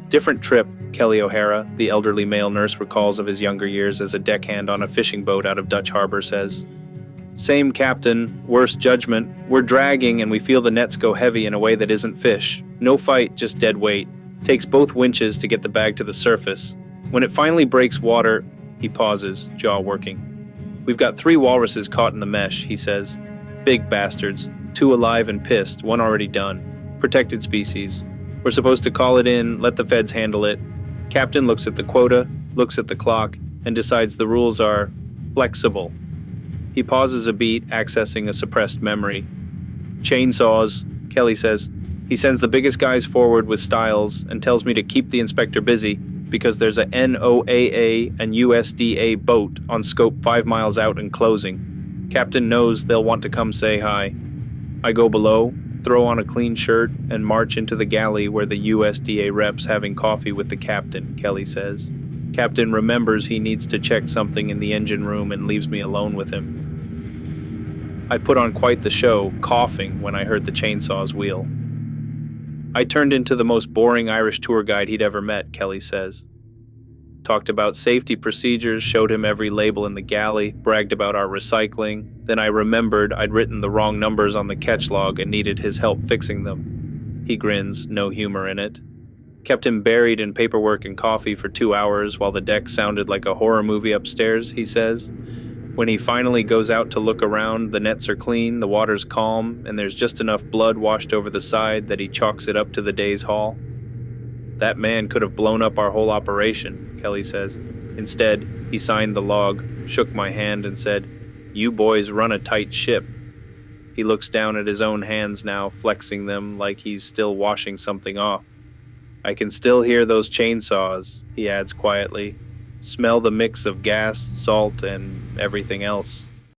Different trip, Kelly O'Hara, the elderly male nurse recalls of his younger years as a deckhand on a fishing boat out of Dutch Harbor, says. Same captain, worse judgment. We're dragging and we feel the nets go heavy in a way that isn't fish. No fight, just dead weight. Takes both winches to get the bag to the surface. When it finally breaks water, he pauses, jaw working. We've got 3 walruses caught in the mesh, he says. Big bastards. 2 alive and pissed, 1 already done. Protected species. We're supposed to call it in, let the feds handle it. Captain looks at the quota, looks at the clock, and decides the rules are flexible. He pauses a beat, accessing a suppressed memory. Chainsaws, Kelly says. He sends the biggest guys forward with Styles and tells me to keep the inspector busy because there's a NOAA and USDA boat on scope 5 miles out and closing. Captain knows they'll want to come say hi. I go below, throw on a clean shirt, and march into the galley where the USDA rep's having coffee with the captain, Kelly says. Captain remembers he needs to check something in the engine room and leaves me alone with him. I put on quite the show, coughing when I heard the chainsaws wheel. I turned into the most boring Irish tour guide he'd ever met, Kelly says. Talked about safety procedures, showed him every label in the galley, bragged about our recycling. Then I remembered I'd written the wrong numbers on the catch log and needed his help fixing them. He grins, no humor in it. Kept him buried in paperwork and coffee for 2 hours while the deck sounded like a horror movie upstairs, he says. When he finally goes out to look around, the nets are clean, the water's calm, and there's just enough blood washed over the side that he chalks it up to the day's haul. That man could have blown up our whole operation, Kelly says. Instead, he signed the log, shook my hand, and said, "You boys run a tight ship." He looks down at his own hands now, flexing them like he's still washing something off. I can still hear those chainsaws, he adds quietly. Smell the mix of gas, salt, and everything else.